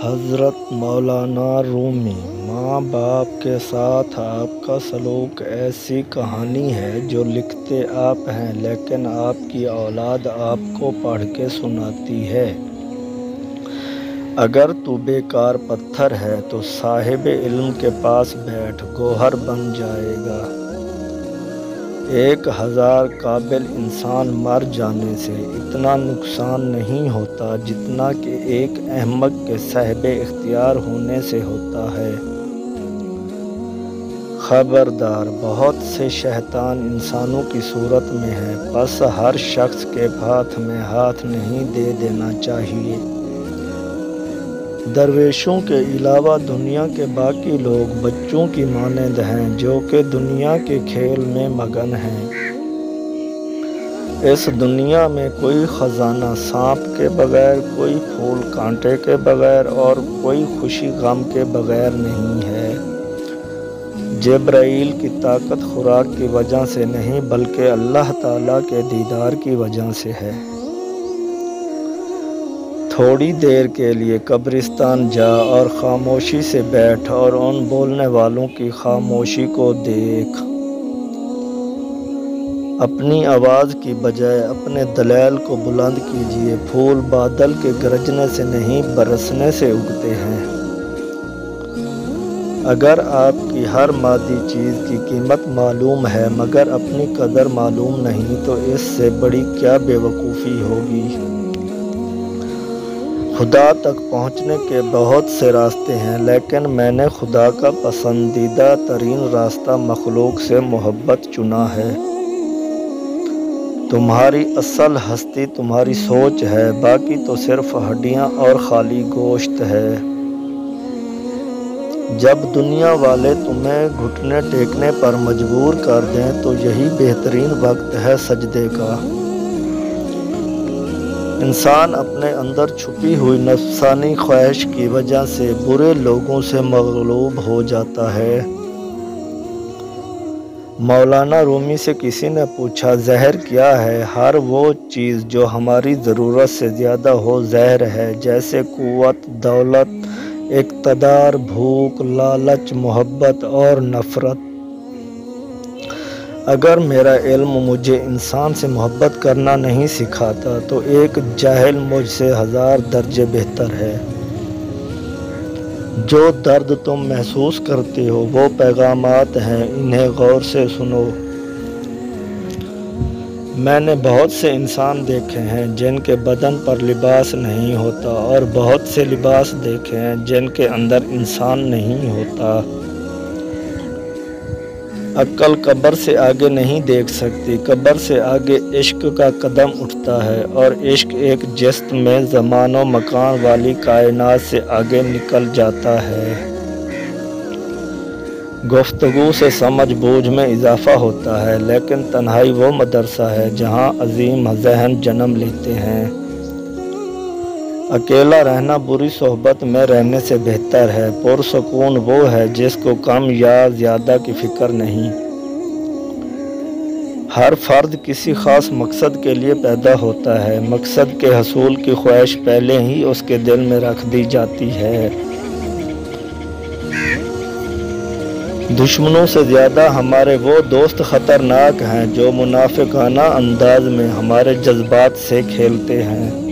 حضرت مولانا رومی۔ ماں باپ کے ساتھ آپ کا سلوک ایسی کہانی ہے جو لکھتے آپ ہیں لیکن آپ کی اولاد آپ کو پڑھ کے سناتی ہے۔ اگر تو بیکار پتھر ہے تو صاحب علم کے پاس بیٹھ، گوہر بن جائے گا۔ 1000 قابل انسان مر جانے سے اتنا نقصان نہیں ہوتا جتنا کہ ایک احمق کے صاحب اختیار ہونے سے ہوتا ہے۔ خبردار، بہت سے شیطان انسانوں کی صورت میں ہیں، بس ہر شخص کے ہاتھ میں ہاتھ نہیں دے دینا چاہیے۔ درویشوں کے علاوہ دنیا کے باقی لوگ بچوں کی مانند ہیں جو کہ دنیا کے کھیل میں مگن ہیں۔ اس دنیا میں کوئی خزانہ سانپ کے بغیر، کوئی پھول کانٹے کے بغیر اور کوئی خوشی غم کے بغیر نہیں ہے۔ جبرائیل کی طاقت خوراک کی وجہ سے نہیں بلکہ اللہ تعالیٰ کے دیدار کی وجہ سے ہے۔ تھوڑی دیر کے لیے قبرستان جا اور خاموشی سے بیٹھ اور ان بولنے والوں کی خاموشی کو دیکھ۔ اپنی آواز کی بجائے اپنے دلائل کو بلند کیجیے۔ پھول بادل کے گرجنے سے نہیں برسنے سے اگتے ہیں۔ اگر آپ کی ہر مادی چیز کی قیمت معلوم ہے مگر اپنی قدر معلوم نہیں تو اس سے بڑی کیا بے وقوفی ہوگی۔ خدا تک پہنچنے کے بہت سے راستے ہیں لیکن میں نے خدا کا پسندیدہ ترین راستہ مخلوق سے محبت چنا ہے۔ تمہاری اصل ہستی تمہاری سوچ ہے، باقی تو صرف ہڈیاں اور خالی گوشت ہے۔ جب دنیا والے تمہیں گھٹنے ٹیکنے پر مجبور کر دیں تو یہی بہترین وقت ہے سجدے کا۔ انسان اپنے اندر چھپی ہوئی نفسانی خواہش کی وجہ سے برے لوگوں سے مغلوب ہو جاتا ہے۔ مولانا رومی سے کسی نے پوچھا، زہر کیا ہے؟ ہر وہ چیز جو ہماری ضرورت سے زیادہ ہو زہر ہے، جیسے قوت، دولت، اقتدار، بھوک، لالچ، محبت اور نفرت۔ اگر میرا علم مجھے انسان سے محبت کرنا نہیں سکھاتا تو ایک جاہل مجھ سے 1000 درجے بہتر ہے۔ جو درد تم محسوس کرتے ہو وہ پیغامات ہیں، انہیں غور سے سنو۔ میں نے بہت سے انسان دیکھے ہیں جن کے بدن پر لباس نہیں ہوتا اور بہت سے لباس دیکھے ہیں جن کے اندر انسان نہیں ہوتا۔ عقل قبر سے آگے نہیں دیکھ سکتی، قبر سے آگے عشق کا قدم اٹھتا ہے اور عشق ایک جست میں زمان و مکان والی کائنات سے آگے نکل جاتا ہے۔ گفتگو سے سمجھ بوجھ میں اضافہ ہوتا ہے لیکن تنہائی وہ مدرسہ ہے جہاں عظیم ذہن جنم لیتے ہیں۔ اکیلا رہنا بری صحبت میں رہنے سے بہتر ہے۔ پرسکون وہ ہے جس کو کم یا زیادہ کی فکر نہیں۔ ہر فرد کسی خاص مقصد کے لیے پیدا ہوتا ہے، مقصد کے حصول کی خواہش پہلے ہی اس کے دل میں رکھ دی جاتی ہے۔ دشمنوں سے زیادہ ہمارے وہ دوست خطرناک ہیں جو منافقانہ انداز میں ہمارے جذبات سے کھیلتے ہیں۔